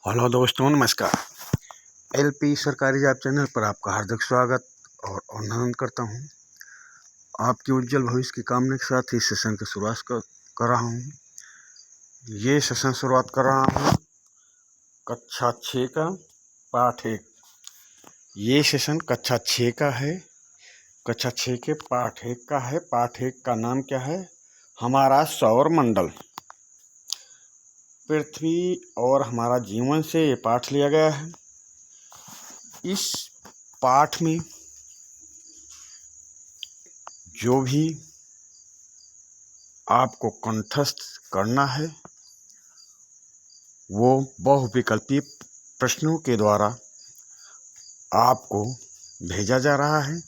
Hello दोस्तों, नमस्कार। LP सरकारी जॉब चैनल पर आपका हार्दिक स्वागत और अभिनंदन करता हूं। आपके उज्जवल भविष्य की कामना के साथ इस सेशन की शुरुआत कर रहा हूं। ये सेशन शुरुआत कर रहा हूं कक्षा 6 का पाठ 1। ये सेशन कक्षा 6 का है। कक्षा 6 के पाठ 1 का है। पाठ 1 का नाम क्या है? हमारा सौर मंडल। पृथ्वी और हमारा जीवन से ये पाठ लिया गया है। इस पाठ में जो भी आपको कंठस्थ करना है वो बहुविकल्पी प्रश्नों के द्वारा आपको भेजा जा रहा है।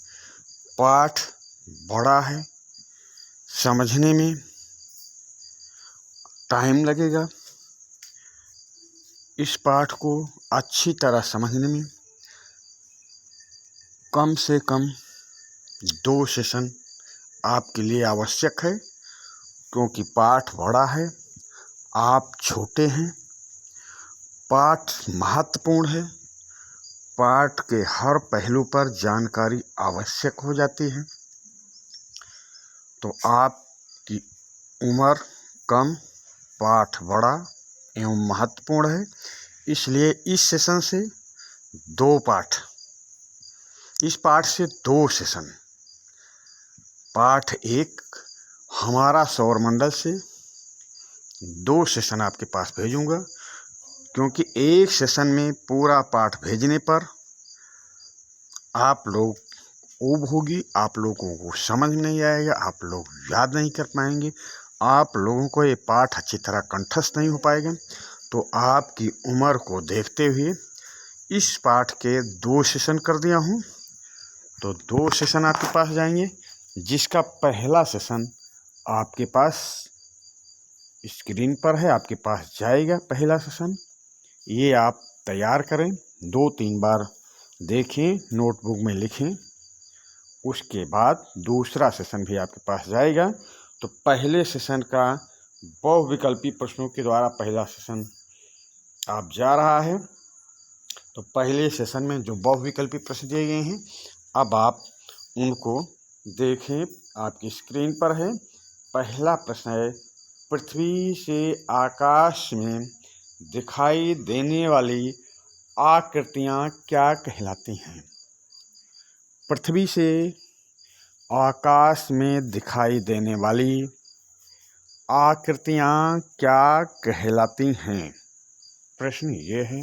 पाठ बड़ा है, समझने में टाइम लगेगा। इस पाठ को अच्छी तरह समझने में कम से कम 2 सेशन आपके लिए आवश्यक है, क्योंकि पाठ बड़ा है, आप छोटे हैं। पाठ महत्वपूर्ण है। पाठ के हर पहलू पर जानकारी आवश्यक हो जाती है। तो आपकी उम्र कम, पाठ बड़ा एवं महत्वपूर्ण है, इसलिए इस सेशन से 2 पाठ, इस पाठ से 2 सेशन, पाठ 1 हमारा सौरमंडल से 2 सेशन आपके पास भेजूंगा, क्योंकि एक सेशन में पूरा पाठ भेजने पर आप लोग ऊब होगी, आप लोगों को समझ नहीं आएगा, आप लोग याद नहीं कर पाएंगे, आप लोगों को ये पाठ अच्छी तरह कंठस्थ नहीं हो पाएगा। तो आपकी उम्र को देखते हुए इस पाठ के 2 सेशन कर दिया हूँ। तो 2 सेशन आपके पास जाएंगे, जिसका पहला सेशन आपके पास स्क्रीन पर है, आपके पास जाएगा पहला सेशन। ये आप तैयार करें, 2-3 बार देखें, नोटबुक में लिखें। उसके बाद दूसरा सेशन भी आपके पास जाएगा। तो पहले सेशन का बहुविकल्पी प्रश्नों के द्वारा पहला सेशन आप जा रहा है। तो पहले सेशन में जो बहुविकल्पी प्रश्न दिए गए हैं, अब आप उनको देखें, आपकी स्क्रीन पर है। पहला प्रश्न है, पृथ्वी से आकाश में दिखाई देने वाली आकृतियाँ क्या कहलाती हैं? पृथ्वी से आकाश में दिखाई देने वाली आकृतियाँ क्या कहलाती हैं? प्रश्न ये है।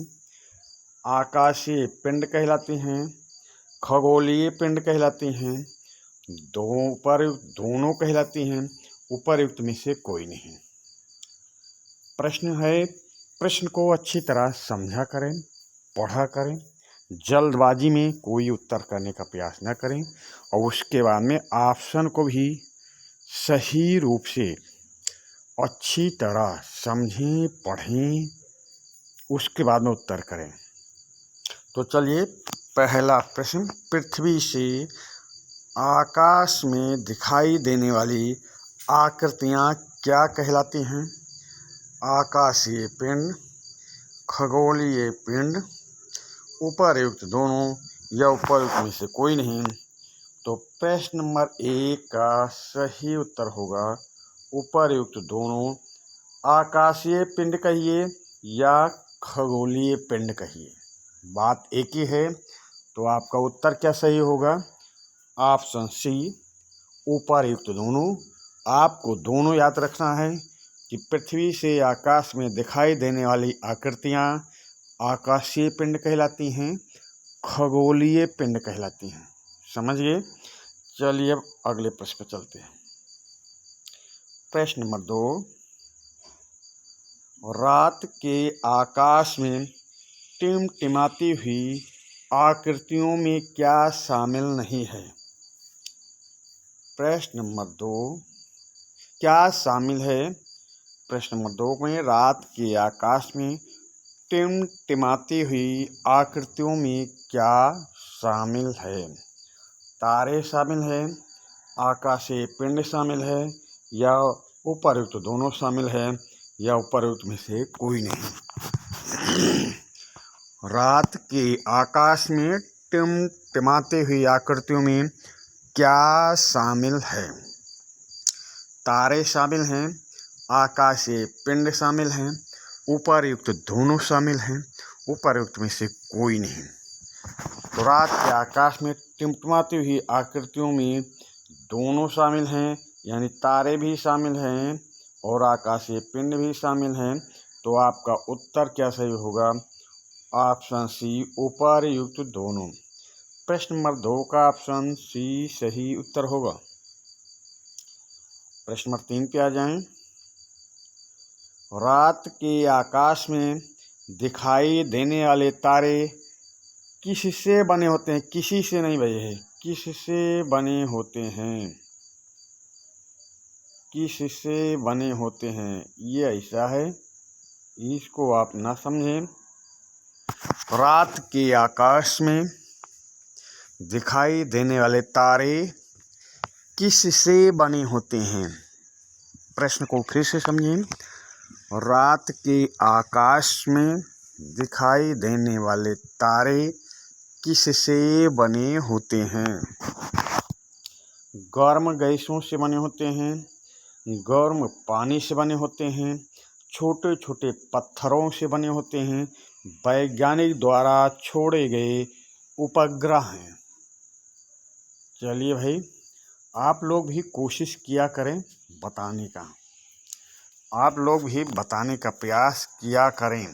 आकाशीय पिंड कहलाती हैं, खगोलीय पिंड कहलाती हैं, दोनों कहलाती हैं, उपरयुक्त में से कोई नहीं। प्रश्न है, प्रश्न को अच्छी तरह समझा करें, पढ़ा करें, जल्दबाजी में कोई उत्तर करने का प्रयास न करें, और उसके बाद में ऑप्शन को भी सही रूप से अच्छी तरह समझें, पढ़ें, उसके बाद में उत्तर करें। तो चलिए, पहला प्रश्न, पृथ्वी से आकाश में दिखाई देने वाली आकृतियाँ क्या कहलाती हैं? आकाशीय पिंड, खगोलीय पिंड, उपरयुक्त दोनों या उपरयुक्त में से कोई नहीं। तो प्रश्न नंबर 1 का सही उत्तर होगा उपरयुक्त दोनों। आकाशीय पिंड कहिए या खगोलीय पिंड कहिए, बात एक ही है। तो आपका उत्तर क्या सही होगा? ऑप्शन सी, उपरयुक्त दोनों। आपको दोनों याद रखना है कि पृथ्वी से आकाश में दिखाई देने वाली आकृतियाँ आकाशीय पिंड कहलाती हैं, खगोलीय पिंड कहलाती हैं। समझ गए? चलिए अब अगले प्रश्न पर चलते हैं। प्रश्न नंबर 2, रात के आकाश में टिमटिमाती हुई आकृतियों में क्या शामिल नहीं है? प्रश्न नंबर 2, क्या शामिल है? प्रश्न नंबर 2 में रात के आकाश में टिमटिमाती हुई आकृतियों में क्या शामिल है? तारे शामिल है, आकाशीय पिंड शामिल है, या उपरयुक्त दोनों शामिल है, या उपरयुक्त में से कोई नहीं। रात के आकाश में टिमटिमाती हुई आकृतियों में क्या शामिल है? तारे शामिल हैं, आकाशीय पिंड शामिल हैं, उपर्युक्त दोनों शामिल हैं, उपर्युक्त में से कोई नहीं। तो रात के आकाश में टिमटिमाती हुई आकृतियों में दोनों शामिल हैं, यानी तारे भी शामिल हैं और आकाशीय पिंड भी शामिल हैं। तो आपका उत्तर क्या सही होगा? ऑप्शन सी, उपर्युक्त दोनों। प्रश्न नंबर 2 का ऑप्शन सी सही उत्तर होगा। प्रश्न नंबर 3 पे आ जाएं। रात के आकाश में दिखाई देने वाले तारे किससे बने होते हैं? किसी से नहीं भाई, है किससे बने होते हैं? किससे बने होते हैं? ये ऐसा है, इसको आप ना समझें। रात के आकाश में दिखाई देने वाले तारे किससे बने होते हैं? प्रश्न को फिर से समझें। रात के आकाश में दिखाई देने वाले तारे किससे बने होते हैं? गर्म गैसों से बने होते हैं, गर्म पानी से बने होते हैं, छोटे छोटे पत्थरों से बने होते हैं, वैज्ञानिक द्वारा छोड़े गए उपग्रह हैं। चलिए भाई, आप लोग भी कोशिश किया करें बताने का, आप लोग भी बताने का प्रयास किया करें,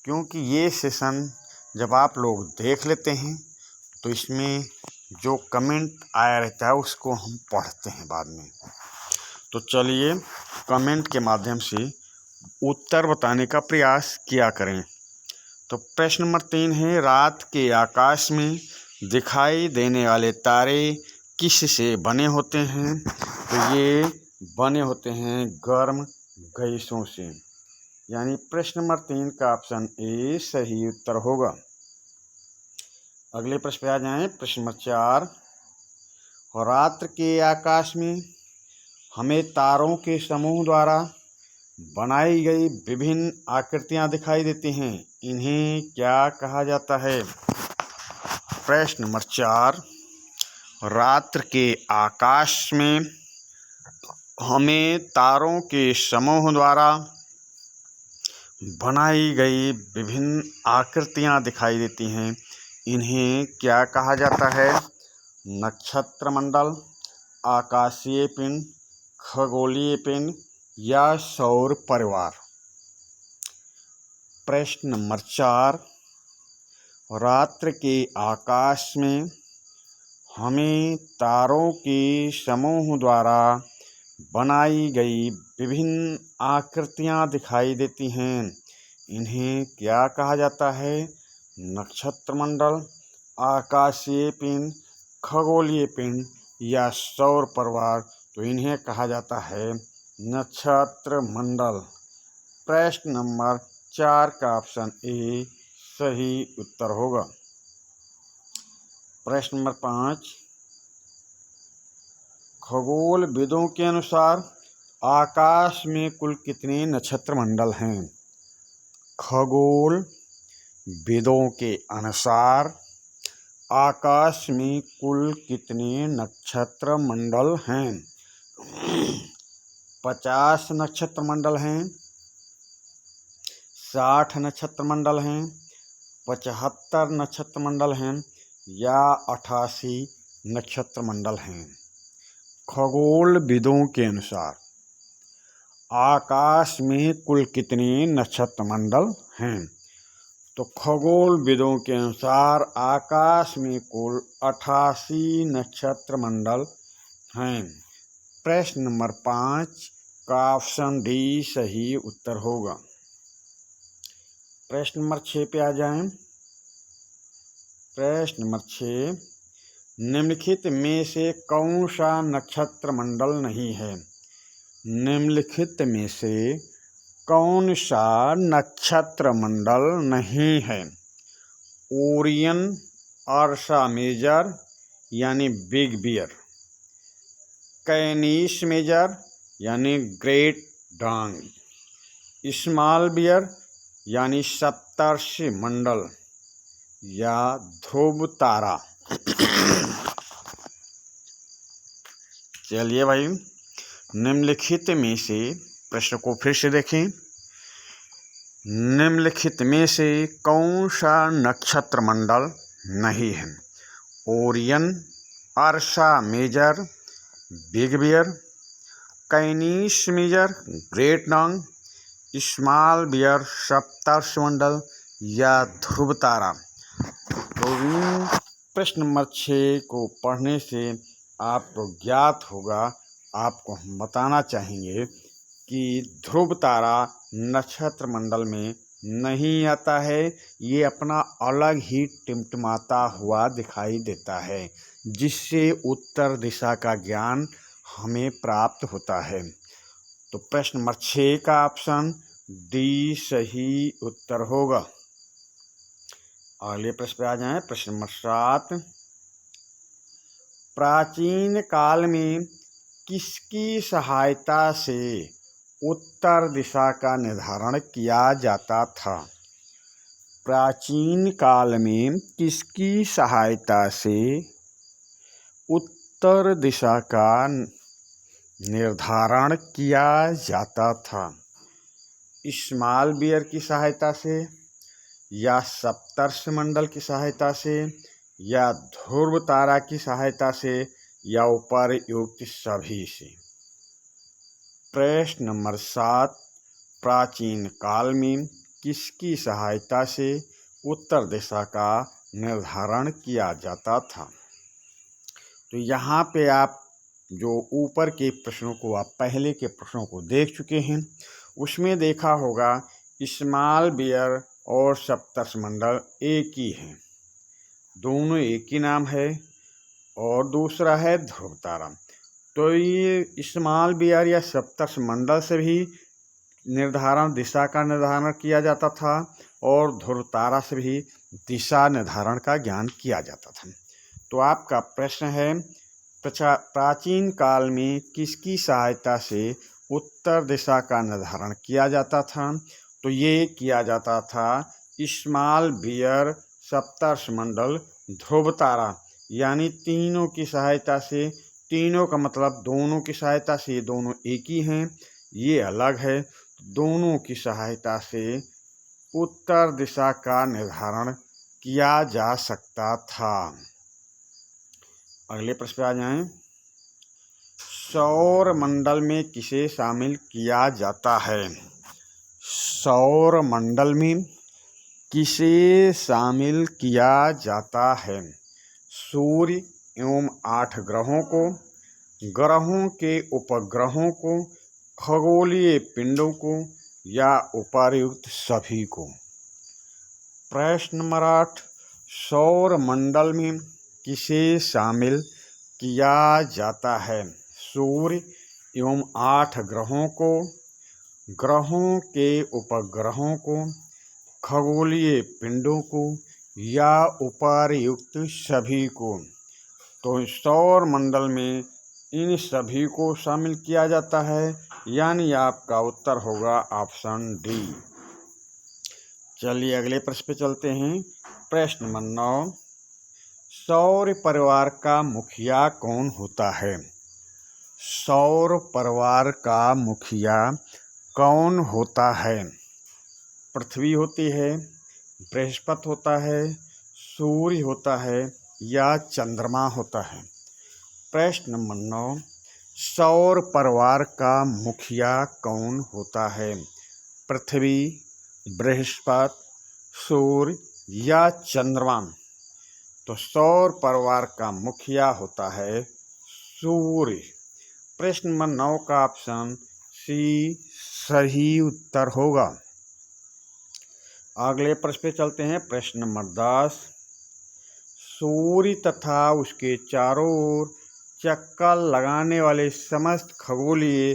क्योंकि ये सेशन जब आप लोग देख लेते हैं तो इसमें जो कमेंट आया रहता है उसको हम पढ़ते हैं बाद में। तो चलिए कमेंट के माध्यम से उत्तर बताने का प्रयास किया करें। तो प्रश्न नंबर 3 है, रात के आकाश में दिखाई देने वाले तारे किससे बने होते हैं? तो ये बने होते हैं गर्म गैसों से, यानी प्रश्न नंबर 3 का ऑप्शन ए सही उत्तर होगा। अगले प्रश्न पे आ जाएं। प्रश्न नंबर 4, रात्र के आकाश में हमें तारों के समूह द्वारा बनाई गई विभिन्न आकृतियां दिखाई देती हैं, इन्हें क्या कहा जाता है? प्रश्न नंबर 4, रात्र के आकाश में हमें तारों के समूह द्वारा बनाई गई विभिन्न आकृतियां दिखाई देती हैं, इन्हें क्या कहा जाता है? नक्षत्र मंडल, आकाशीय पिंड, खगोलीय पिंड या सौर परिवार। प्रश्न नंबर 4, रात्र के आकाश में हमें तारों के समूह द्वारा बनाई गई विभिन्न आकृतियां दिखाई देती हैं, इन्हें क्या कहा जाता है? नक्षत्र मंडल, आकाशीय पिंड, खगोलीय पिंड या सौर परिवार। तो इन्हें कहा जाता है नक्षत्र मंडल। प्रश्न नंबर 4 का ऑप्शन ए सही उत्तर होगा। प्रश्न नंबर 5, खगोलविदों के अनुसार आकाश में कुल कितने नक्षत्र मंडल हैं? खगोलविदों के अनुसार आकाश में कुल कितने नक्षत्र मंडल हैं? 50 नक्षत्र मंडल हैं, 60 नक्षत्र मंडल हैं, 75 नक्षत्र मंडल हैं या 88 नक्षत्र मंडल हैं? खगोलविदों के अनुसार आकाश में कुल कितने नक्षत्र मंडल हैं? तो खगोलविदों के अनुसार आकाश में कुल 88 नक्षत्र मंडल हैं। प्रश्न नंबर 5 का ऑप्शन डी सही उत्तर होगा। प्रश्न नंबर 6 पे आ जाएं। प्रश्न नंबर 6, निम्नलिखित में से कौन सा नक्षत्र मंडल नहीं है? निम्नलिखित में से कौन सा नक्षत्र मंडल नहीं है? ओरियन, अर्सा मेजर यानी बिग बियर, कैनिस मेजर यानी ग्रेट डांग, स्मॉल बियर यानी सप्तर्षि मंडल या ध्रुव तारा। चलिए भाई, निम्नलिखित में से प्रश्न को फिर से देखें। निम्नलिखित में से कौन सा नक्षत्र मंडल नहीं है? Orion, Ursa Major, big bear, Canis Major, great नॉन, स्मॉल बियर, सप्तर्षि मंडल या ध्रुव तारा। तो प्रश्न नंबर 6 को पढ़ने से आपको ज्ञात होगा, आपको हम बताना चाहेंगे कि ध्रुव तारा नक्षत्र मंडल में नहीं आता है। ये अपना अलग ही टिमटिमाता हुआ दिखाई देता है, जिससे उत्तर दिशा का ज्ञान हमें प्राप्त होता है। तो प्रश्न नंबर 6 का ऑप्शन डी सही उत्तर होगा। अगले प्रश्न पे आ जाएं। प्रश्न नंबर 7, प्राचीन काल में किसकी सहायता से उत्तर दिशा का निर्धारण किया जाता था? प्राचीन काल में किसकी सहायता से उत्तर दिशा का निर्धारण किया जाता था? स्मॉल बियर की सहायता से, या सप्तर्षि मंडल की सहायता से, या ध्रुव तारा की सहायता से, या उपर्युक्त सभी से। प्रश्न नंबर 7, प्राचीन काल में किसकी सहायता से उत्तर दिशा का निर्धारण किया जाता था? तो यहाँ पे आप जो ऊपर के प्रश्नों को, आप पहले के प्रश्नों को देख चुके हैं, उसमें देखा होगा स्मॉल बियर और सप्तर्षि मंडल एक ही हैं, दोनों एक ही नाम है, और दूसरा है ध्रुव तारा। तो ये स्मॉल बियर या सप्तर्षि मंडल से भी दिशा का निर्धारण किया जाता था, और ध्रुव तारा से भी दिशा निर्धारण का ज्ञान किया जाता था। तो आपका प्रश्न है, प्राचीन काल में किसकी सहायता से उत्तर दिशा का निर्धारण किया जाता था? तो ये किया जाता था स्मॉल बियर, सप्तर्षि मंडल, ध्रुव तारा, यानी तीनों की सहायता से। तीनों का मतलब दोनों की सहायता से, ये दोनों एक ही हैं, ये अलग है। दोनों की सहायता से उत्तर दिशा का निर्धारण किया जा सकता था। अगले प्रश्न पे आ जाएं। सौर मंडल में किसे शामिल किया जाता है? सौर मंडल में किसे शामिल किया जाता है? सूर्य एवं 8 ग्रहों को, ग्रहों के उपग्रहों को, खगोलीय पिंडों को, या उपर्युक्त सभी को। प्रश्न नंबर 8, सौर मंडल में किसे शामिल किया जाता है? सूर्य एवं 8 ग्रहों को, ग्रहों के उपग्रहों को, खगोलीय पिंडों को, या उपर्युक्त सभी को। तो सौर मंडल में इन सभी को शामिल किया जाता है, यानी आपका उत्तर होगा ऑप्शन डी। चलिए अगले प्रश्न पे चलते हैं। प्रश्न नंबर 9, सौर परिवार का मुखिया कौन होता है? सौर परिवार का मुखिया कौन होता है? पृथ्वी होती है, बृहस्पति होता है, सूर्य होता है, या चंद्रमा होता है? प्रश्न नंबर 9, सौर परिवार का मुखिया कौन होता है? पृथ्वी, बृहस्पति, सूर्य, या चंद्रमा? तो सौर परिवार का मुखिया होता है सूर्य। प्रश्न नंबर 9 का ऑप्शन सी सही उत्तर होगा। अगले प्रश्न पे चलते हैं। प्रश्न नंबर 10, सूर्य तथा उसके चारों ओर चक्कर लगाने वाले समस्त खगोलीय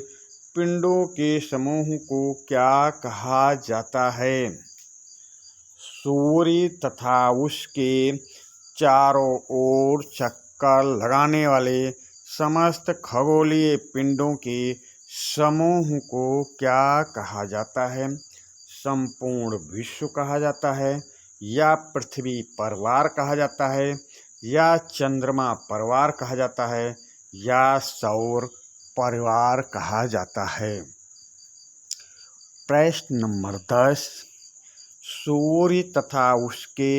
पिंडों के समूह को क्या कहा जाता है? सूर्य तथा उसके चारों ओर चक्कर लगाने वाले समस्त खगोलीय पिंडों के समूह को क्या कहा जाता है? संपूर्ण विश्व कहा जाता है, या पृथ्वी परिवार कहा जाता है, या चंद्रमा परिवार कहा जाता है, या सौर परिवार कहा जाता है। प्रश्न नंबर 10, सूर्य तथा उसके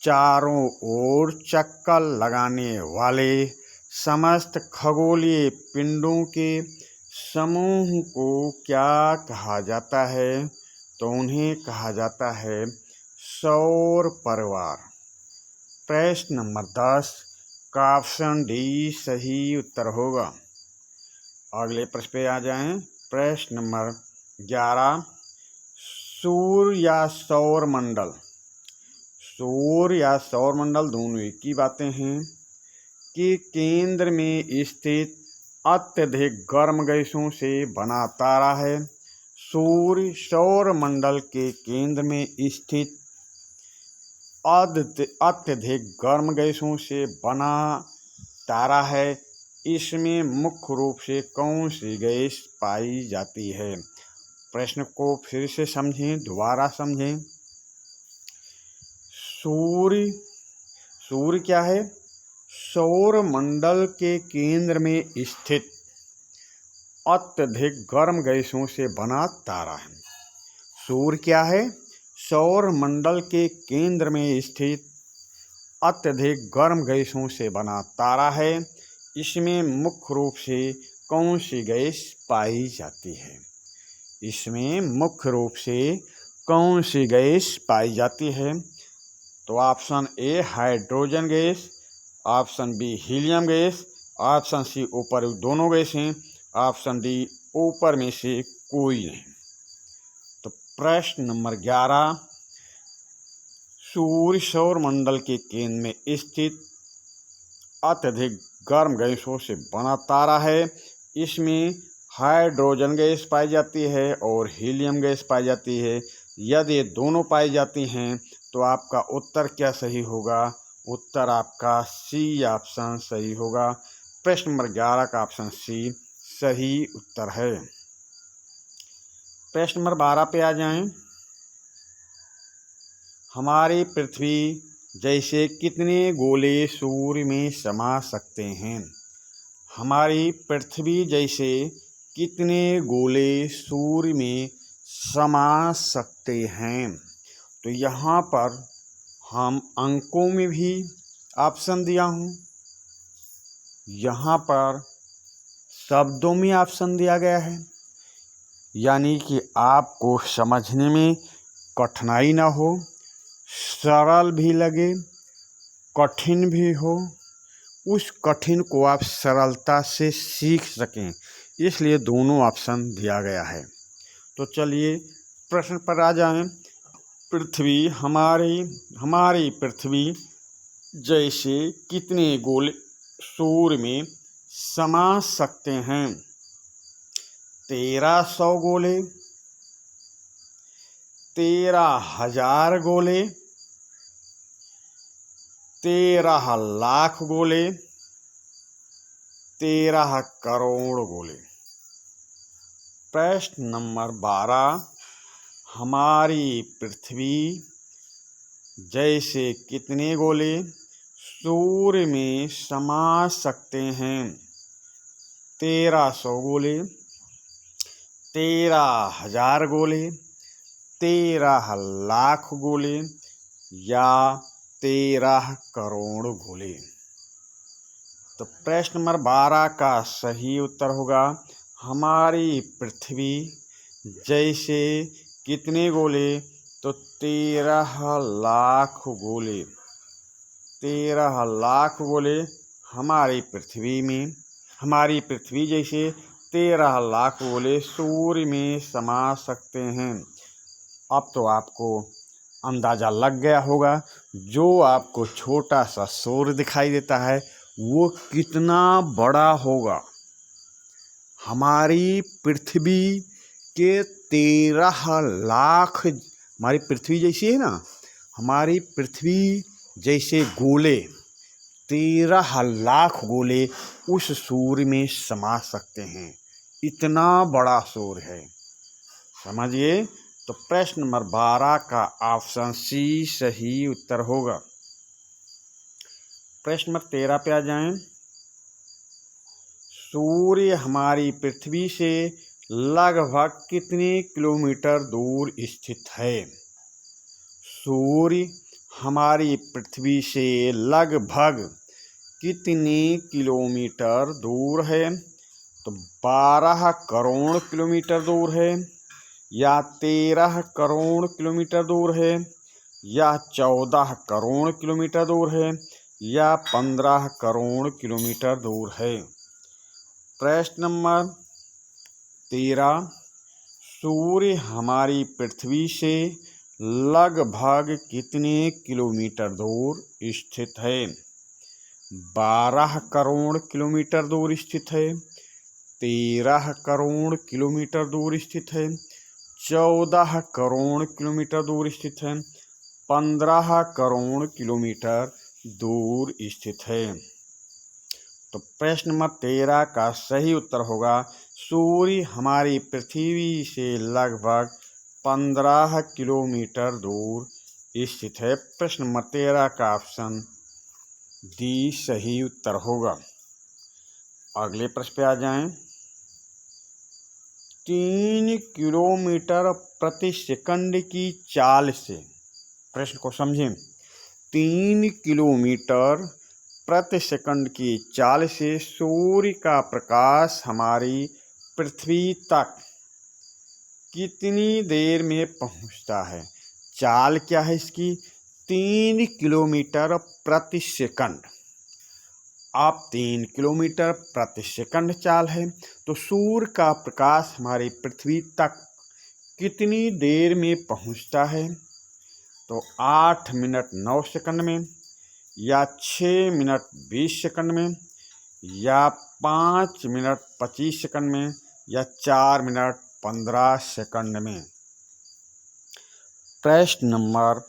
चारों ओर चक्कर लगाने वाले समस्त खगोलीय पिंडों के समूह को क्या कहा जाता है? तो उन्हें कहा जाता है सौर परिवार। प्रश्न नंबर 10 का ऑप्शन डी सही उत्तर होगा। अगले प्रश्न पे आ जाएं। प्रश्न नंबर 11, सूर्य या सौर मंडल, सूर्य या सौर मंडल दोनों एक ही बातें हैं कि केंद्र में स्थित अत्यधिक गर्म गैसों से बना तारा है। सूर्य सौर मंडल के केंद्र में स्थित अत्यधिक गर्म गैसों से बना तारा है। इसमें मुख्य रूप से कौन सी गैस पाई जाती है? प्रश्न को फिर से समझें, दोबारा समझें। सूर्य क्या है? सौर मंडल के केंद्र में स्थित अत्यधिक गर्म गैसों से बना तारा है। सूर्य क्या है? सौर मंडल के केंद्र में स्थित अत्यधिक गर्म गैसों से बना तारा है। इसमें मुख्य रूप से कौन सी गैस पाई जाती है? इसमें मुख्य रूप से कौन सी गैस पाई जाती है? तो option A hydrogen gas, option B helium gas, option C ऊपर दोनों गैस हैं, ऑप्शन डी ऊपर में से कोई नहीं। तो प्रश्न नंबर 11, सूर्य सौर मंडल के केंद्र में स्थित अत्यधिक गर्म गैसों से बना तारा है। इसमें हाइड्रोजन गैस पाई जाती है और हीलियम गैस पाई जाती है। यदि ये दोनों पाई जाती हैं तो आपका उत्तर क्या सही होगा? उत्तर आपका सी ऑप्शन सही होगा। प्रश्न नंबर 11 का ऑप्शन सी सही उत्तर है। प्रश्न नंबर 12 पे आ जाएं। हमारी पृथ्वी जैसे कितने गोले सूर्य में समा सकते हैं? हमारी पृथ्वी जैसे कितने गोले सूर्य में समा सकते हैं? तो यहाँ पर हम अंकों में भी ऑप्शन दिया हूँ, यहाँ पर शब्दों में ऑप्शन दिया गया है, यानी कि आपको समझने में कठिनाई ना हो, सरल भी लगे, कठिन भी हो, उस कठिन को आप सरलता से सीख सकें, इसलिए दोनों ऑप्शन दिया गया है। तो चलिए प्रश्न पर आ जाएं। पृथ्वी हमारी पृथ्वी जैसे कितने गोले सूर्य में समा सकते हैं? 1300 गोले, 13,000 गोले, 13 लाख गोले, 13 करोड़ गोले। प्रश्न नंबर 12, हमारी पृथ्वी जैसे कितने गोले सूर्य में समा सकते हैं? 1300 गोले, 13,000 गोले, 13 लाख गोले, या 13 करोड़ गोले। तो प्रश्न नंबर 12 का सही उत्तर होगा हमारी पृथ्वी जैसे कितने गोले? तो 13 लाख गोले, 13 लाख गोले हमारी पृथ्वी जैसे 13 लाख गोले सूर्य में समा सकते हैं। अब तो आपको अंदाज़ा लग गया होगा, जो आपको छोटा सा सूर्य दिखाई देता है वो कितना बड़ा होगा। हमारी पृथ्वी के 13 लाख, हमारी पृथ्वी जैसी है ना, हमारी पृथ्वी जैसे गोले 13 लाख गोले उस सूर्य में समा सकते हैं। इतना बड़ा सूर्य है, समझिए तो प्रश्न नंबर 12 का ऑप्शन सी सही उत्तर होगा। प्रश्न नंबर 13 पे आ जाएं। सूर्य हमारी पृथ्वी से लगभग कितने किलोमीटर दूर स्थित है? सूर्य हमारी पृथ्वी से लगभग कितने किलोमीटर दूर है? तो 12 करोड़ किलोमीटर दूर है, या 13 करोड़ किलोमीटर दूर है, या 14 करोड़ किलोमीटर दूर है, या 15 करोड़ किलोमीटर दूर है। प्रश्न नंबर 13, सूर्य हमारी पृथ्वी से लगभग कितने किलोमीटर दूर स्थित है? 12 करोड़ किलोमीटर दूर स्थित है, 13 करोड़ किलोमीटर दूर स्थित है, 14 करोड़ किलोमीटर दूर स्थित है, 15 करोड़ किलोमीटर दूर स्थित है। तो प्रश्न नंबर 13 का सही उत्तर होगा सूर्य हमारी पृथ्वी से लगभग 15 किलोमीटर दूर स्थित है। प्रश्न नंबर 13 का ऑप्शन डी सही उत्तर होगा। अगले प्रश्न पे आ जाएं। 3 किलोमीटर प्रति सेकंड की चाल से, प्रश्न को समझें, 3 किलोमीटर प्रति सेकंड की चाल से सूर्य का प्रकाश हमारी पृथ्वी तक कितनी देर में पहुंचता है? चाल क्या है इसकी? 3 किलोमीटर प्रति सेकंड। अब 3 किलोमीटर प्रति सेकंड चाल है, तो सूर्य का प्रकाश हमारी पृथ्वी तक कितनी देर में पहुंचता है? तो 8 मिनट 9 सेकंड में, या 6 मिनट 20 सेकंड में, या 5 मिनट 25 सेकंड में, या 4 मिनट 15 सेकंड में। प्रश्न नंबर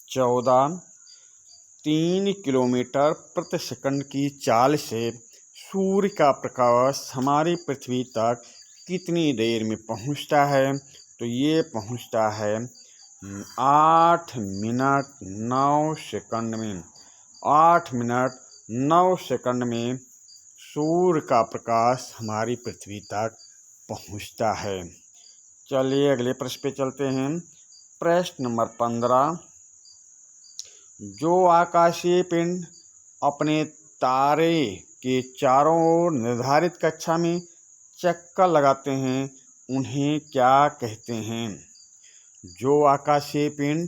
14, 3 किलोमीटर प्रति सेकंड की चाल से सूर्य का प्रकाश हमारी पृथ्वी तक कितनी देर में पहुंचता है? तो ये पहुंचता है 8 मिनट 9 सेकंड में। 8 मिनट 9 सेकंड में सूर्य का प्रकाश हमारी पृथ्वी तक पहुंचता है। चलिए अगले प्रश्न पे चलते हैं। प्रश्न नंबर 15, जो आकाशीय पिंड अपने तारे के चारों ओर निर्धारित कक्षा में चक्कर लगाते हैं उन्हें क्या कहते हैं? जो आकाशीय पिंड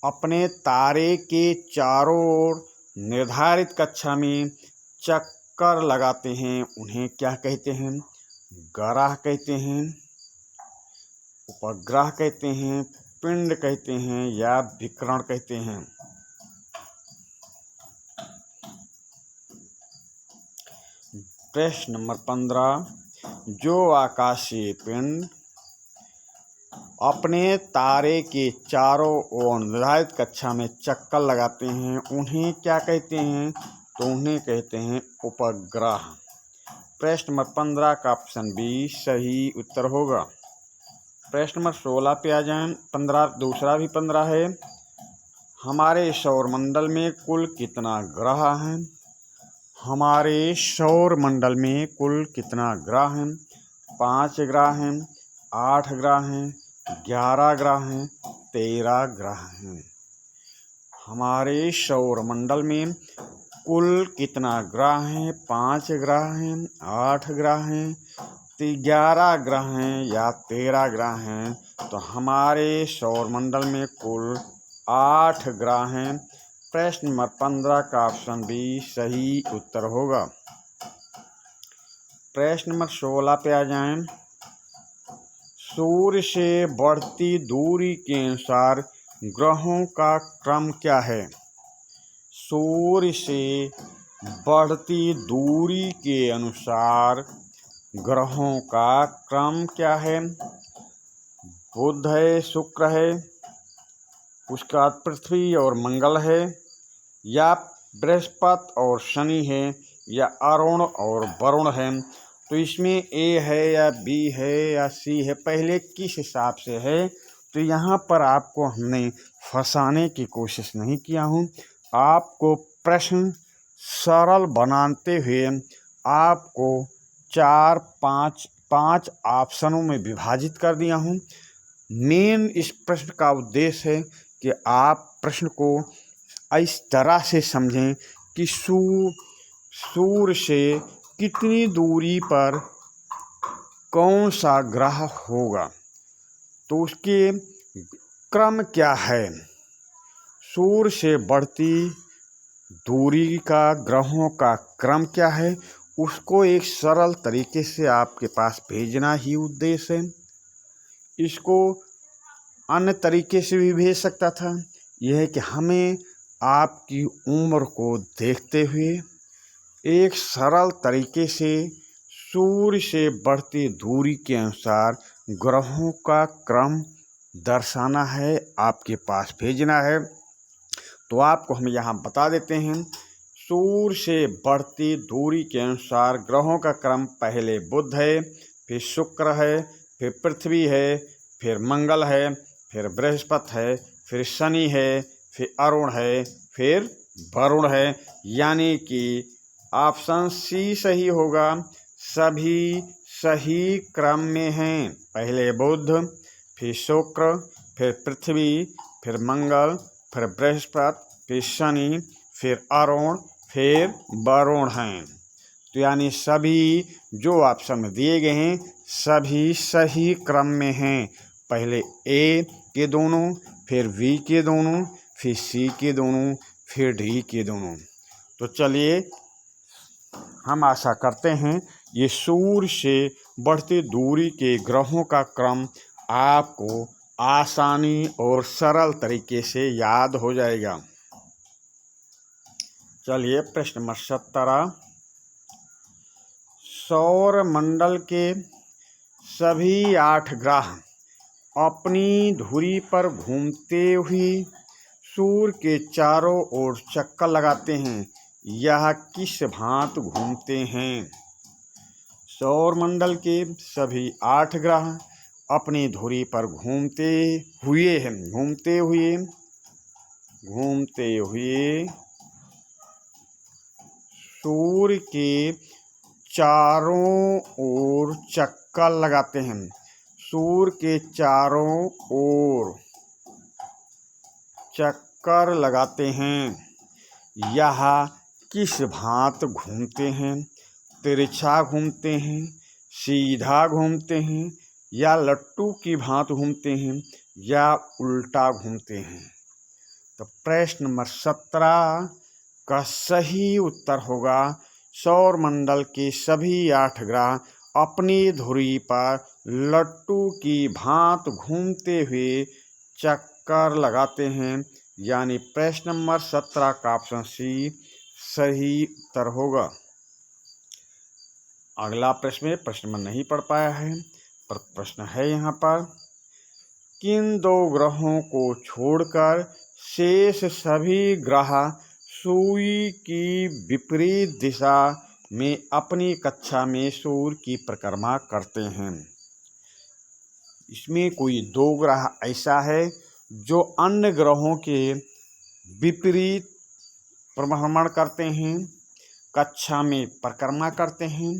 अपने तारे के चारों ओर निर्धारित कक्षा में चक्कर लगाते हैं उन्हें क्या कहते हैं? ग्रह कहते हैं, उपग्रह कहते हैं, पिंड कहते हैं, या विकिरण कहते हैं? प्रश्न नंबर 15, जो आकाशीय पिंड अपने तारे के चारों ओर निर्धारित कक्षा में चक्कर लगाते हैं उन्हें क्या कहते हैं? तो उन्हें कहते हैं उपग्रह। प्रश्न नंबर 15 का ऑप्शन बी सही उत्तर होगा। प्रश्न नंबर 16 पे आ जाएं। 15 दूसरा भी 15 है। हमारे सौरमंडल में कुल कितना ग्रह हैं? हमारे सौरमंडल में कुल कितना ग्रह हैं? 5 ग्रह हैं, 8 ग्रह हैं, 11 ग्रह हैं, 13 ग्रह हैं। हमारे सौरमंडल में कुल कितना ग्रह हैं? 5 ग्रह हैं, 8 ग्रह हैं, 11 ग्रह हैं, या 13 ग्रह हैं? तो हमारे सौरमंडल में कुल 8 ग्रह हैं। प्रश्न नंबर 15 का ऑप्शन बी सही उत्तर होगा। प्रश्न नंबर 16 पे आ जाएं। सूर्य से बढ़ती दूरी के अनुसार ग्रहों का क्रम क्या है? सूर्य से बढ़ती दूरी के अनुसार ग्रहों का क्रम क्या है? बुध है, शुक्र है, उसके बाद पृथ्वी और मंगल है, या बृहस्पति और शनि है, या अरुण और वरुण है? तो इसमें ए है, या बी है, या सी है? पहले किस हिसाब से है तो यहाँ पर आपको हमने फंसाने की कोशिश नहीं किया हूँ, आपको प्रश्न सरल बनाते हुए आपको 4-5 ऑप्शनों में विभाजित कर दिया हूँ। मेन इस प्रश्न का उद्देश्य है कि आप प्रश्न को इस तरह से समझें कि सूर्य से कितनी दूरी पर कौन सा ग्रह होगा, तो उसके क्रम क्या है, सूर्य से बढ़ती दूरी का ग्रहों का क्रम क्या है, उसको एक सरल तरीके से आपके पास भेजना ही उद्देश्य है। इसको अन्य तरीके से भी भेज सकता था। यह है कि हमें आपकी उम्र को देखते हुए एक सरल तरीके से सूर्य से बढ़ती दूरी के अनुसार ग्रहों का क्रम दर्शाना है, आपके पास भेजना है। तो आपको हम यहाँ बता देते हैं, सूर्य से बढ़ती दूरी के अनुसार ग्रहों का क्रम पहले बुध है, फिर शुक्र है, फिर पृथ्वी है, फिर मंगल है, फिर बृहस्पति है, फिर शनि है, फिर अरुण है, फिर वरुण है। यानी कि ऑप्शन सी सही होगा। सभी सही क्रम में हैं। पहले बुध, फिर शुक्र, फिर पृथ्वी, फिर मंगल, फिर बृहस्पति, फिर शनि, फिर अरुण, फिर वरुण हैं। तो यानी सभी जो ऑप्शन में दिए गए हैं सभी सही क्रम में हैं। पहले ए के दोनों, फिर बी के दोनों, फिर सी के दोनों, फिर डी के दोनों। तो चलिए हम आशा करते हैं ये सूर्य से बढ़ती दूरी के ग्रहों का क्रम आपको आसानी और सरल तरीके से याद हो जाएगा। चलिए प्रश्न नंबर 17, सौर मंडल के सभी 8 ग्रह अपनी धुरी पर घूमते हुए सूर्य के चारों ओर चक्कर लगाते हैं। यह किस भांति घूमते हैं? सौर मंडल के सभी 8 ग्रह अपनी धुरी पर घूमते हुए सूर्य के चारों ओर चक्कर लगाते हैं। सूर्य के चारों ओर चक्कर लगाते हैं। यह किस भांति घूमते हैं? तिरछा घूमते हैं, सीधा घूमते हैं, या लट्टू की भांति घूमते हैं, या उल्टा घूमते हैं? तो प्रश्न नंबर 17 का सही उत्तर होगा सौर मंडल के सभी 8 ग्रह अपनी धुरी पर लट्टू की भांति घूमते हुए चक्कर लगाते हैं। यानी प्रश्न नंबर 17 का ऑप्शन सी सही उत्तर होगा। अगला प्रश्न में प्रश्न में नहीं पढ़ पाया है, पर प्रश्न है यहाँ पर, किन 2 ग्रहों को छोड़कर शेष सभी ग्रह सूर्य की विपरीत दिशा में अपनी कक्षा में सूर्य की परिक्रमा करते हैं? इसमें कोई 2 ग्रह ऐसा है जो अन्य ग्रहों के विपरीत भ्रमण करते हैं, कक्षा में परिक्रमा करते हैं।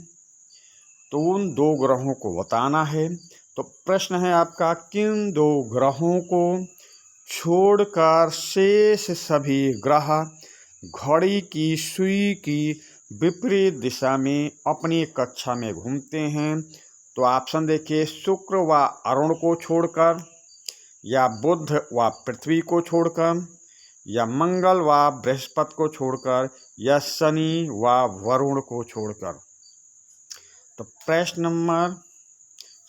तो उन 2 ग्रहों को बताना है। तो प्रश्न है आपका, किन 2 ग्रहों को छोड़कर शेष सभी ग्रह घड़ी की सुई की विपरीत दिशा में अपनी कक्षा में घूमते हैं? तो ऑप्शन देखिए, शुक्र व अरुण को छोड़कर, या बुध व पृथ्वी को छोड़कर, या मंगल व बृहस्पति को छोड़कर, या शनि व वरुण को छोड़कर। तो प्रश्न नंबर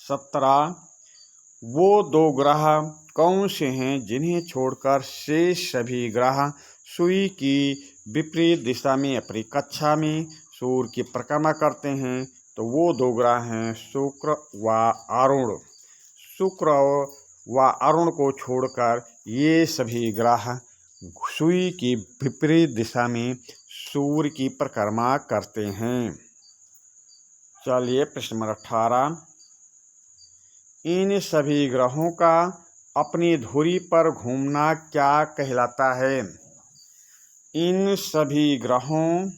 17, वो 2 ग्रह कौन से हैं जिन्हें छोड़कर शेष सभी ग्रह सूर्य की विपरीत दिशा में अपनी कक्षा में सूर्य की परिक्रमा करते हैं? तो वो 2 ग्रह हैं शुक्र व अरुण। शुक्र व अरुण को छोड़कर ये सभी ग्रह सूर्य की विपरीत दिशा में सूर्य की परिक्रमा करते हैं। चलिए प्रश्न नंबर 18, इन सभी ग्रहों का अपनी धुरी पर घूमना क्या कहलाता है? इन सभी ग्रहों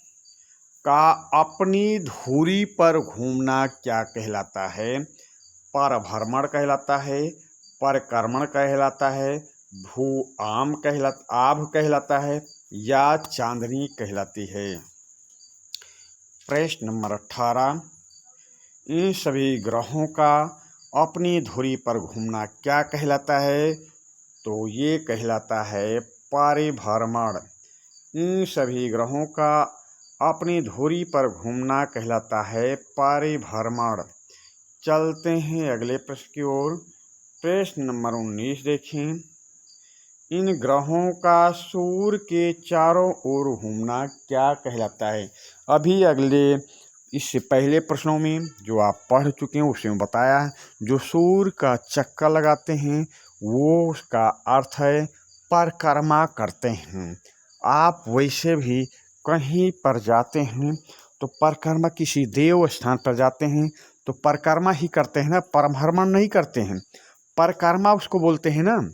का अपनी धुरी पर घूमना क्या कहलाता है? परभ्रमण कहलाता है, परिक्रमण कहलाता है, भू आभ कहलाता है या चांदनी कहलाती है। प्रश्न नंबर 18, इन सभी ग्रहों का अपनी धुरी पर घूमना क्या कहलाता है? तो ये कहलाता है परिभ्रमण। इन सभी ग्रहों का अपनी धुरी पर घूमना कहलाता है परिभ्रमण। चलते हैं अगले प्रश्न की ओर। प्रश्न नंबर 19 देखें। इन ग्रहों का सूर्य के चारों ओर घूमना क्या कहलाता है? अभी अगले इससे पहले प्रश्नों में जो आप पढ़ चुके हैं उसमें बताया है, जो सूर्य का चक्कर लगाते हैं वो उसका अर्थ है परिक्रमा करते हैं। आप वैसे भी कहीं पर जाते हैं तो परिक्रमा, किसी देव स्थान पर जाते हैं तो परिक्रमा ही करते हैं ना, परिभ्रमण नहीं करते हैं। परिक्रमा उसको बोलते हैं ना,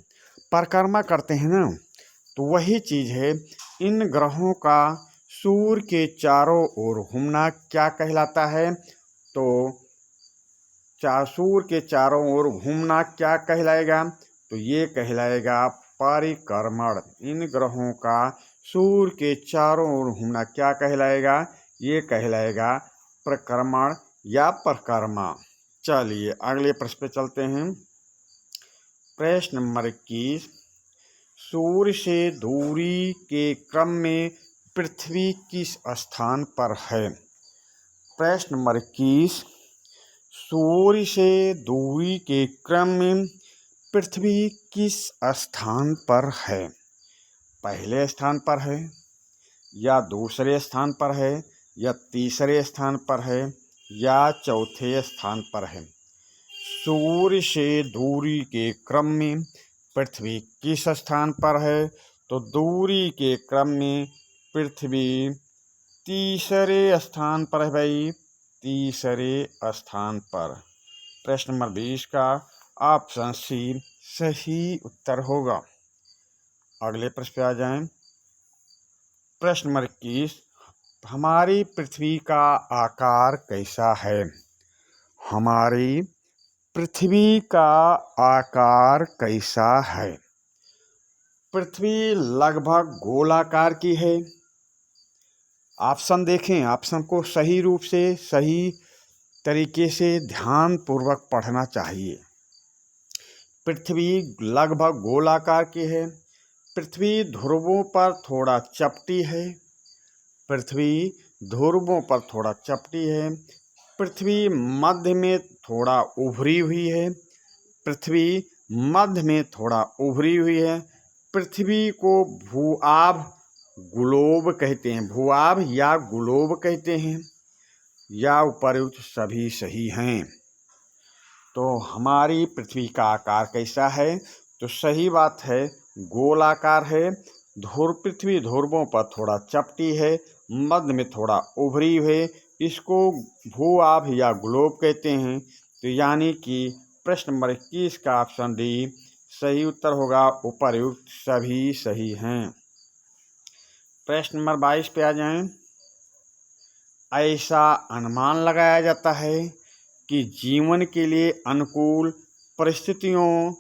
परिक्रमा करते हैं ना, तो वही चीज़ है। इन ग्रहों का सूर्य के चारों ओर घूमना क्या कहलाता है? तो सूर्य के चारों ओर घूमना क्या कहलाएगा? तो ये कहलाएगा परिक्रमण। इन ग्रहों का सूर्य के चारों ओर घूमना क्या कहलाएगा? ये कहलाएगा परिक्रमण या परिक्रमा। चलिए अगले प्रश्न पे चलते हैं। प्रश्न नंबर 21, सूर्य से दूरी के क्रम में पृथ्वी किस स्थान पर है? प्रश्न नंबर 21, सूर्य से दूरी के क्रम में पृथ्वी किस स्थान पर है? पहले स्थान पर है या दूसरे स्थान पर है या तीसरे स्थान पर है या चौथे स्थान पर है? सूर्य से दूरी के क्रम में पृथ्वी किस स्थान पर है? तो दूरी के क्रम में पृथ्वी तीसरे स्थान पर है भाई, तीसरे स्थान पर। प्रश्न नंबर 20 का ऑप्शन सी सही उत्तर होगा। अगले प्रश्न पे आ जाएं। प्रश्न नंबर 21, हमारी पृथ्वी का आकार कैसा है? हमारी पृथ्वी का आकार कैसा है? पृथ्वी लगभग गोलाकार की है। ऑप्शन देखें, ऑप्शन को सही रूप से, सही तरीके से ध्यान पूर्वक पढ़ना चाहिए। पृथ्वी लगभग गोलाकार की है। पृथ्वी ध्रुवों पर थोड़ा चपटी है। पृथ्वी ध्रुवों पर थोड़ा चपटी है। पृथ्वी मध्य में थोड़ा उभरी हुई है। पृथ्वी मध्य में थोड़ा उभरी हुई है। पृथ्वी को भूआभ ग्लोब कहते हैं, भूआभ या ग्लोब कहते हैं, या उपर्युक्त सभी सही हैं। तो हमारी पृथ्वी का आकार कैसा है? तो सही बात है, गोलाकार है। पृथ्वी ध्रुवों पर थोड़ा चपटी है, मध्य में थोड़ा उभरी है। इसको भूआभ या ग्लोब कहते हैं। तो यानी कि प्रश्न नंबर 21 का ऑप्शन डी सही उत्तर होगा। उपर्युक्त सभी सही हैं। प्रश्न नंबर 22 पे आ जाएं। ऐसा अनुमान लगाया जाता है कि जीवन के लिए अनुकूल परिस्थितियां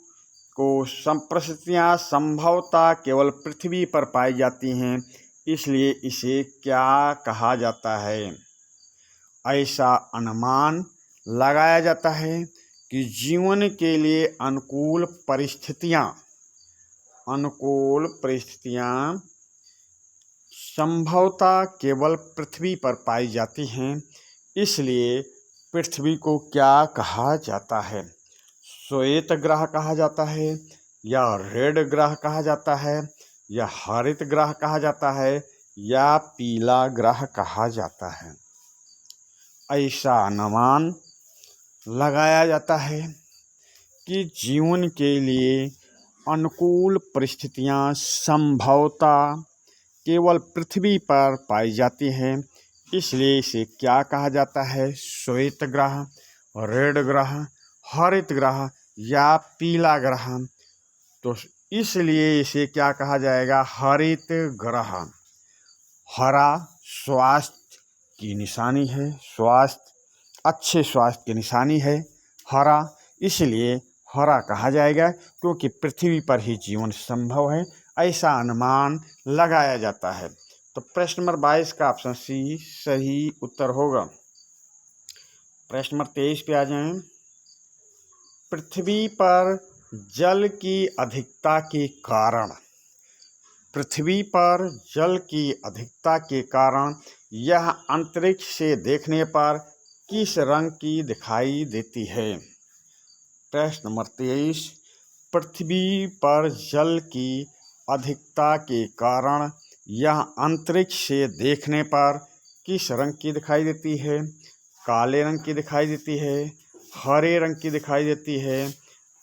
संभवतः केवल पृथ्वी पर पाई जाती हैं, इसलिए इसे क्या कहा जाता है? ऐसा अनुमान लगाया जाता है कि जीवन के लिए अनुकूल परिस्थितियां संभवतः केवल पृथ्वी पर पाई जाती हैं, इसलिए पृथ्वी को क्या कहा जाता है? श्वेत ग्रह कहा जाता है, या रेड ग्रह कहा जाता है, या हरित ग्रह कहा जाता है, या पीला ग्रह कहा जाता है? ऐसा अनुमान लगाया जाता है कि जीवन के लिए अनुकूल परिस्थितियां संभवतः केवल पृथ्वी पर पाई जाती हैं, इसलिए इसे क्या कहा जाता है? श्वेत ग्रह, रेड ग्रह, हरित ग्रह या पीला ग्रह। तो इसलिए इसे क्या कहा जाएगा? हरित ग्रह। हरा स्वास्थ्य की निशानी है, अच्छे स्वास्थ्य की निशानी है हरा, इसलिए हरा कहा जाएगा, क्योंकि पृथ्वी पर ही जीवन संभव है, ऐसा अनुमान लगाया जाता है। तो प्रश्न नंबर 22 का ऑप्शन सी सही उत्तर होगा। प्रश्न नंबर 23 पे आ जाएं। पृथ्वी पर जल की अधिकता के कारण, पृथ्वी पर जल की अधिकता के कारण यह अंतरिक्ष से देखने पर किस रंग की दिखाई देती है? प्रश्न नंबर 23, पृथ्वी पर जल की अधिकता के कारण यह अंतरिक्ष से देखने पर किस रंग की दिखाई देती है? काले रंग की दिखाई देती है, हरे रंग की दिखाई देती है,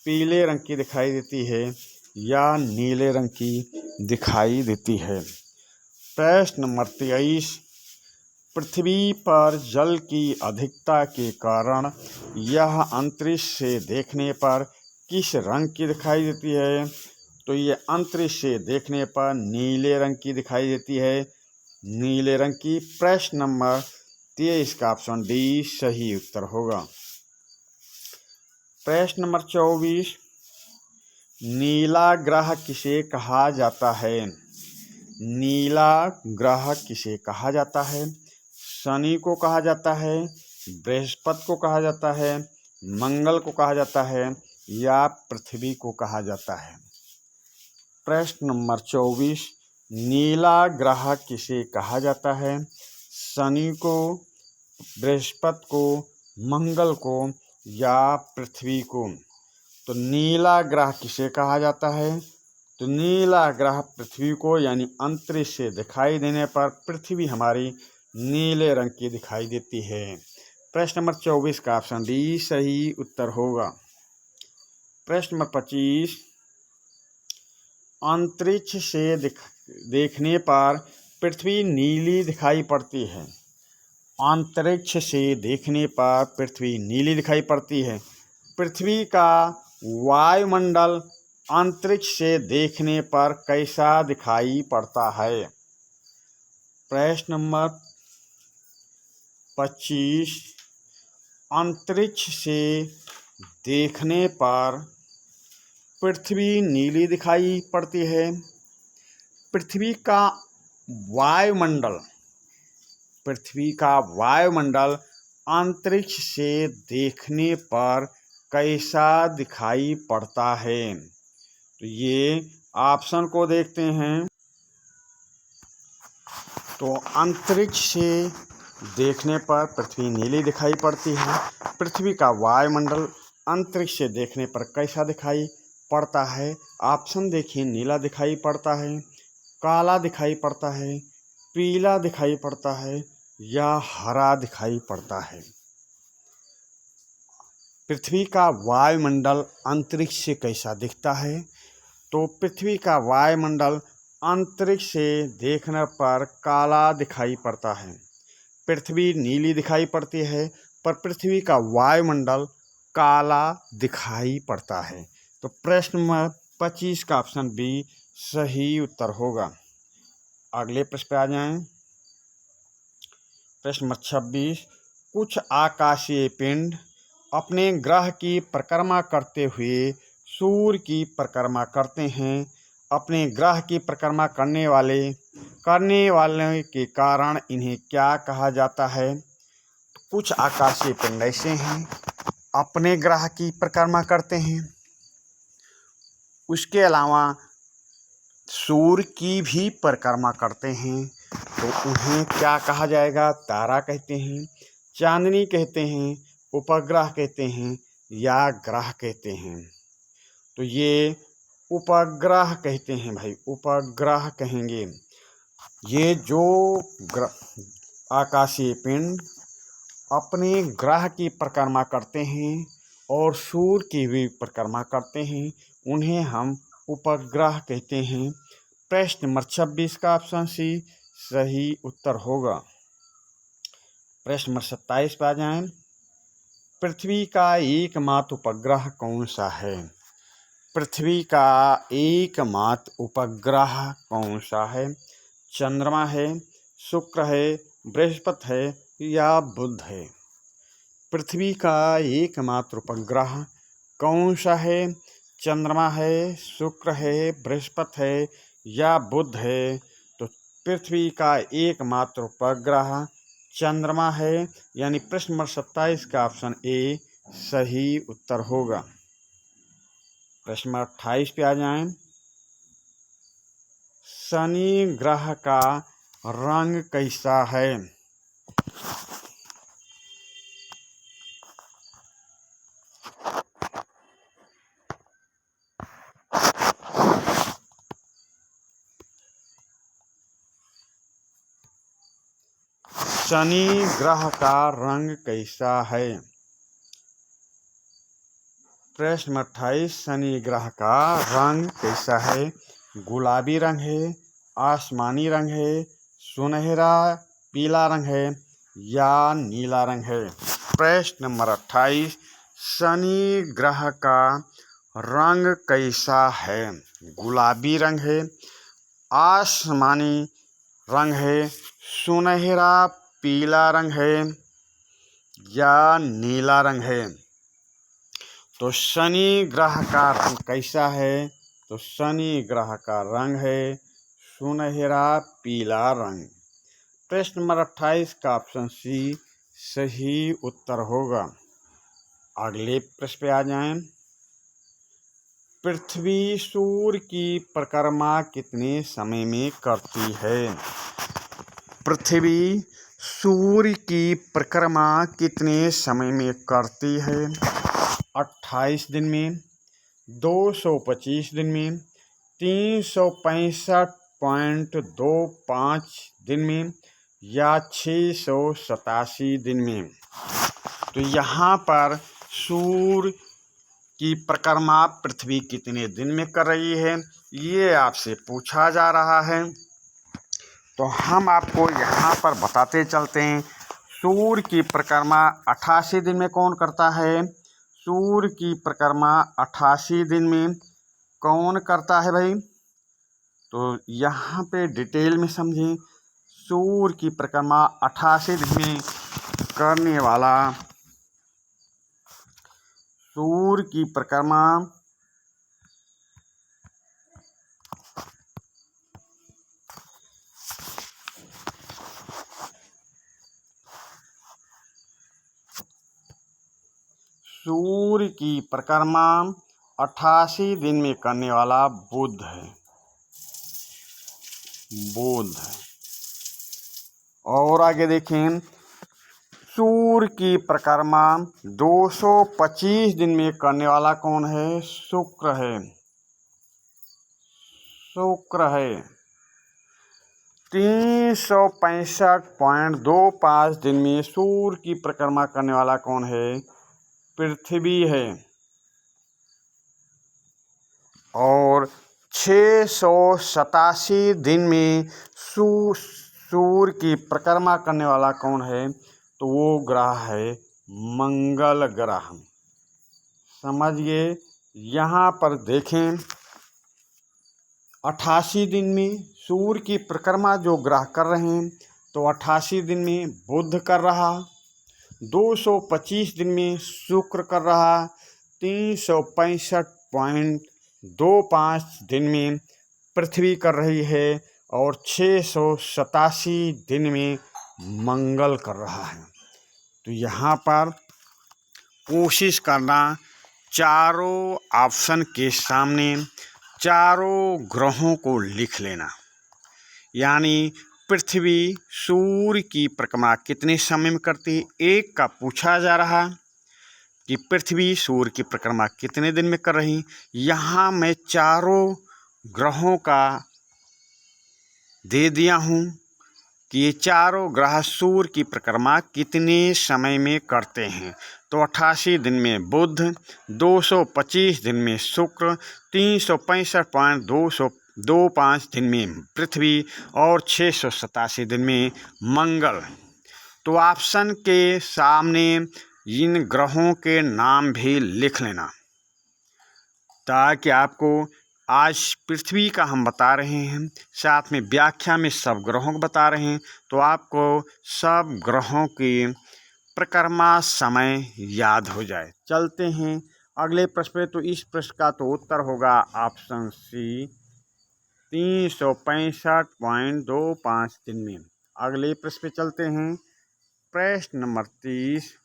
पीले रंग की दिखाई देती है या नीले रंग की दिखाई देती है? प्रश्न नंबर 23, पृथ्वी पर जल की अधिकता के कारण यह अंतरिक्ष से देखने पर किस रंग की दिखाई देती है? तो ये अंतरिक्ष से देखने पर नीले रंग की दिखाई देती है, नीले रंग की। प्रश्न नंबर 23 का ऑप्शन डी सही उत्तर होगा। प्रश्न नंबर 24, नीला ग्रह किसे कहा जाता है? नीला ग्रह किसे कहा जाता है? शनि को कहा जाता है, बृहस्पति को कहा जाता है, मंगल को कहा जाता है या पृथ्वी को कहा जाता है? प्रश्न नंबर 24, नीला ग्रह किसे कहा जाता है? शनि को, बृहस्पति को, मंगल को या पृथ्वी को? तो नीला ग्रह किसे कहा जाता है? तो नीला ग्रह पृथ्वी को, यानी अंतरिक्ष से दिखाई देने पर पृथ्वी हमारी नीले रंग की दिखाई देती है। प्रश्न नंबर 24 का ऑप्शन डी सही उत्तर होगा। प्रश्न नंबर 25, अंतरिक्ष से देखने पर पृथ्वी नीली दिखाई पड़ती है। अंतरिक्ष से देखने पर पृथ्वी नीली दिखाई पड़ती है। पृथ्वी का वायुमंडल अंतरिक्ष से देखने पर कैसा दिखाई पड़ता है? प्रश्न नंबर 25, अंतरिक्ष से देखने पर पृथ्वी नीली दिखाई पड़ती है। पृथ्वी का वायुमंडल अंतरिक्ष से देखने पर कैसा दिखाई पड़ता है? तो ये ऑप्शन को देखते हैं। तो अंतरिक्ष से देखने पर पृथ्वी नीली दिखाई पड़ती है। पृथ्वी का वायुमंडल अंतरिक्ष से देखने पर कैसा दिखाई पड़ता है? ऑप्शन देखिए, नीला दिखाई पड़ता है, काला दिखाई पड़ता है, पीला दिखाई पड़ता है या हरा दिखाई पड़ता है? पृथ्वी का वायुमंडल अंतरिक्ष से कैसा दिखता है? तो पृथ्वी का वायुमंडल अंतरिक्ष से देखने पर काला दिखाई पड़ता है। पृथ्वी नीली दिखाई पड़ती है, पर पृथ्वी का वायुमंडल काला दिखाई पड़ता है। तो प्रश्न नंबर 25 का ऑप्शन बी सही उत्तर होगा। अगले प्रश्न पे आ जाएं। प्रश्न नंबर 26, कुछ आकाशीय पिंड अपने ग्रह की परिक्रमा करते हुए सूर्य की परिक्रमा करते हैं। अपने ग्रह की परिक्रमा करने वाले के कारण इन्हें क्या कहा जाता है? कुछ आकाशीय पिंड ऐसे हैं अपने ग्रह की परिक्रमा करते हैं, उसके अलावा सूर्य की भी परिक्रमा करते हैं, तो उन्हें क्या कहा जाएगा? तारा कहते हैं, चांदनी कहते हैं, उपग्रह कहते हैं या ग्रह कहते हैं? तो ये उपग्रह कहते हैं भाई, उपग्रह कहेंगे। ये जो आकाशीय पिंड अपने ग्रह की परिक्रमा करते हैं और सूर्य की भी परिक्रमा करते हैं, उन्हें हम उपग्रह कहते हैं। प्रश्न नंबर 26 का ऑप्शन सी सही उत्तर होगा। प्रश्न नंबर 27 पे आ जाएं। पृथ्वी का एकमात्र उपग्रह कौन सा है? पृथ्वी का एकमात्र उपग्रह कौन सा है? चंद्रमा है, शुक्र है, बृहस्पति है या बुध है? पृथ्वी का एकमात्र उपग्रह कौन सा है? चंद्रमा है, शुक्र है, बृहस्पति है या बुध है? तो पृथ्वी का एकमात्र उपग्रह चंद्रमा है, यानी प्रश्न नंबर 27 का ऑप्शन ए सही उत्तर होगा। प्रश्न नंबर 28 पे आ जाएं। शनि ग्रह का रंग कैसा है? शनि ग्रह का रंग कैसा है? प्रश्न 28, शनि ग्रह का रंग कैसा है? गुलाबी रंग है, आसमानी रंग है, सुनहरा पीला रंग है या नीला रंग है? प्रश्न नंबर 28, शनि ग्रह का रंग कैसा है? गुलाबी रंग है, आसमानी रंग है, सुनहरा पीला रंग है या नीला रंग है? तो शनि ग्रह का रंग कैसा है? तो शनि ग्रह का रंग है सुनहरा पीला रंग। प्रश्न नंबर 28 का ऑप्शन सी सही उत्तर होगा। अगले प्रश्न पे आ जाएं। पृथ्वी सूर्य की परिक्रमा कितने समय में करती है? पृथ्वी सूर्य की परिक्रमा कितने समय में करती है? 28 दिन में, 225 दिन में, 365.25 दिन में या 687 दिन में? तो यहाँ पर सूर्य की परिक्रमा पृथ्वी कितने दिन में कर रही है, ये आपसे पूछा जा रहा है। तो हम आपको यहाँ पर बताते चलते हैं। सूर्य की परिक्रमा 88 दिन में कौन करता है? सूर्य की परिक्रमा 88 दिन में कौन करता है भाई? तो यहाँ पे डिटेल में समझें। सूर्य की परिक्रमा 88 दिन में करने वाला सूर्य की परिक्रमा सूर्य की परिक्रमा 88 दिन में करने वाला बुध है। बुध। और आगे देखें, सूर्य की परिक्रमा 225 दिन में करने वाला कौन है? शुक्र है। शुक्र है। 365.25 दिन में सूर्य की परिक्रमा करने वाला कौन है? पृथ्वी है। और 687 दिन में सूर्य की परिक्रमा करने वाला कौन है? तो वो ग्रह है मंगल ग्रह। समझिए, यहाँ पर देखें 88 दिन में सूर्य की परिक्रमा जो ग्रह कर रहे हैं, तो 88 दिन में बुध कर रहा, 225 दिन में शुक्र कर रहा, 365.25 दिन में पृथ्वी कर रही है और 687 दिन में मंगल कर रहा है। तो यहाँ पर कोशिश करना चारों ऑप्शन के सामने चारों ग्रहों को लिख लेना। यानी पृथ्वी सूर्य की परिक्रमा कितने समय में करती है? एक का पूछा जा रहा कि पृथ्वी सूर्य की परिक्रमा कितने दिन में कर रही। यहाँ मैं चारों ग्रहों का दे दिया हूँ कि ये चारों ग्रह सूर्य की परिक्रमा कितने समय में करते हैं। तो 88 दिन में बुध, 225 दिन में शुक्र, 365.25 दिन में पृथ्वी और 687 दिन में मंगल। तो ऑप्शन के सामने इन ग्रहों के नाम भी लिख लेना। ताकि आपको आज पृथ्वी का हम बता रहे हैं, साथ में व्याख्या में सब ग्रहों को बता रहे हैं, तो आपको सब ग्रहों की परिक्रमा समय याद हो जाए। चलते हैं अगले प्रश्न पे। तो इस प्रश्न का तो उत्तर होगा ऑप्शन सी, 365.25 दिन में। अगले प्रश्न पे चलते हैं। प्रश्न नंबर 30,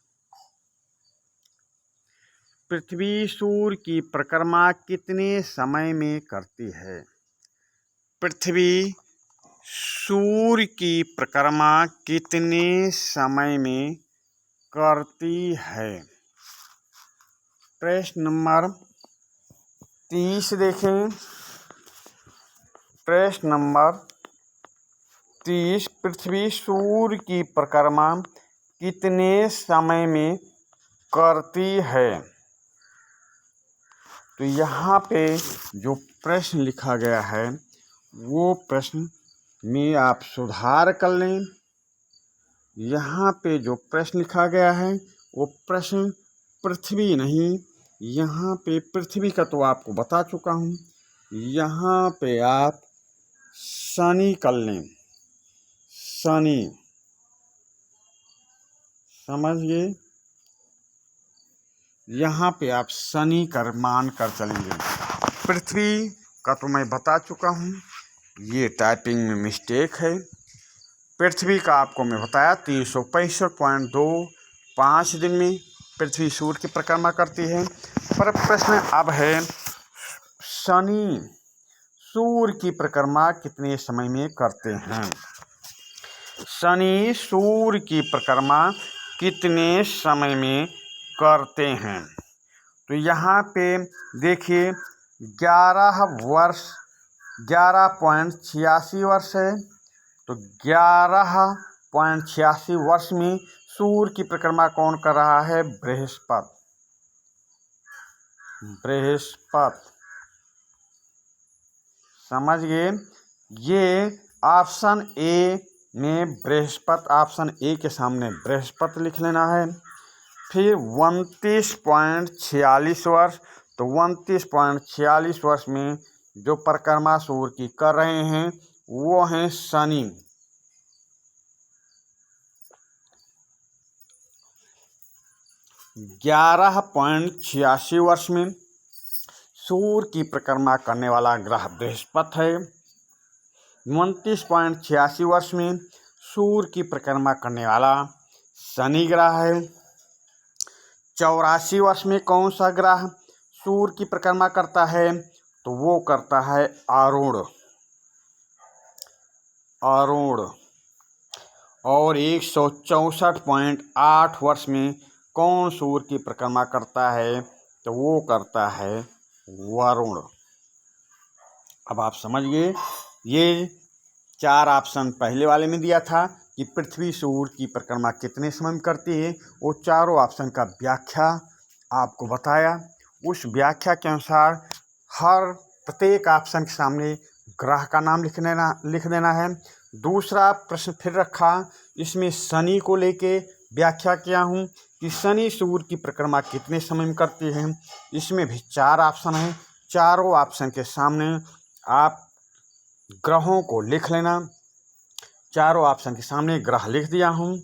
पृथ्वी सूर्य की परिक्रमा कितने समय में करती है? पृथ्वी सूर्य की परिक्रमा कितने समय में करती है? प्रश्न नंबर 30 देखें। प्रश्न नंबर 30, पृथ्वी सूर्य की परिक्रमा कितने समय में करती है? तो यहाँ पे जो प्रश्न लिखा गया है वो प्रश्न में आप सुधार कर लें। यहाँ पे जो प्रश्न लिखा गया है वो प्रश्न पृथ्वी नहीं, यहाँ पे पृथ्वी का तो आपको बता चुका हूँ, यहाँ पे आप शनि कर लें। शनि, समझिए, यहाँ पे आप शनि कर मान कर चलेंगे। पृथ्वी का तो मैं बता चुका हूँ, ये टाइपिंग में मिस्टेक है। पृथ्वी का आपको मैं बताया 365.25 दिन में पृथ्वी सूर्य की परिक्रमा करती है। पर प्रश्न अब है, शनि सूर्य की परिक्रमा कितने समय में करते हैं? शनि सूर्य की परिक्रमा कितने समय में करते हैं? तो यहाँ पे देखिए 11.86 वर्ष है। तो 11.86 वर्ष में सूर्य की परिक्रमा कौन कर रहा है? बृहस्पति। बृहस्पति, समझ गए। ये ऑप्शन ए में बृहस्पति, ऑप्शन ए के सामने बृहस्पति लिख लेना है। फिर 29.46 वर्ष, तो 29.46 वर्ष में जो परिक्रमा सूर्य की कर रहे हैं वो हैं शनि। 11.86 वर्ष में सूर्य की परिक्रमा करने वाला ग्रह बृहस्पति है। 29.86 वर्ष में सूर्य की परिक्रमा करने वाला शनि ग्रह है। 84 वर्ष में कौन सा ग्रह सूर्य की परिक्रमा करता है? तो वो करता है अरुण। और 164.8 वर्ष में कौन सूर्य की परिक्रमा करता है? तो वो करता है वरुण। अब आप समझ गए, ये 4 ऑप्शन पहले वाले में दिया था कि पृथ्वी सूर्य की परिक्रमा कितने समय में करती है, वो चारों ऑप्शन का व्याख्या आपको बताया। उस व्याख्या के अनुसार हर प्रत्येक ऑप्शन के सामने ग्रह का नाम लिख देना है। दूसरा प्रश्न फिर रखा, इसमें शनि को लेके व्याख्या किया हूँ कि शनि सूर्य की परिक्रमा कितने समय में करती है। इसमें भी 4 ऑप्शन हैं, चारों ऑप्शन के सामने आप ग्रहों को लिख लेना। चारों ऑप्शन के सामने ग्रह लिख दिया हूँ,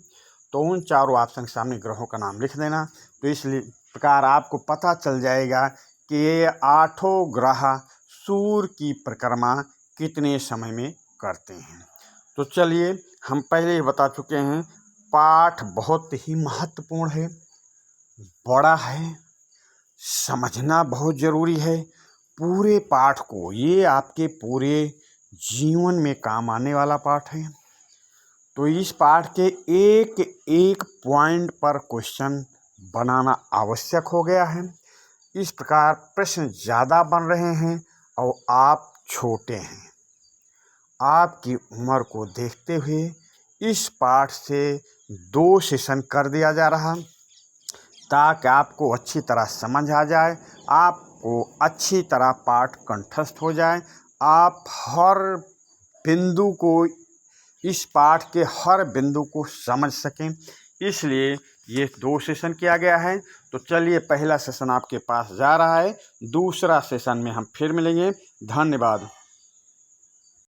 तो उन चारों ऑप्शन के सामने ग्रहों का नाम लिख देना। तो इस प्रकार आपको पता चल जाएगा कि ये 8 ग्रह सूर्य की परिक्रमा कितने समय में करते हैं। तो चलिए, हम पहले ही बता चुके हैं, पाठ बहुत ही महत्वपूर्ण है, बड़ा है, समझना बहुत ज़रूरी है। पूरे पाठ को, ये आपके पूरे जीवन में काम आने वाला पाठ है। तो इस पाठ के एक एक पॉइंट पर क्वेश्चन बनाना आवश्यक हो गया है। इस प्रकार प्रश्न ज़्यादा बन रहे हैं और आप छोटे हैं। आपकी उम्र को देखते हुए इस पाठ से 2 सेशन कर दिया जा रहा, ताकि आपको अच्छी तरह समझ आ जाए, आपको अच्छी तरह पाठ कंठस्थ हो जाए, आप हर बिंदु को, इस पाठ के हर बिंदु को समझ सकें। इसलिए ये 2 सेशन किया गया है। तो चलिए पहला सेशन आपके पास जा रहा है, दूसरा सेशन में हम फिर मिलेंगे। धन्यवाद।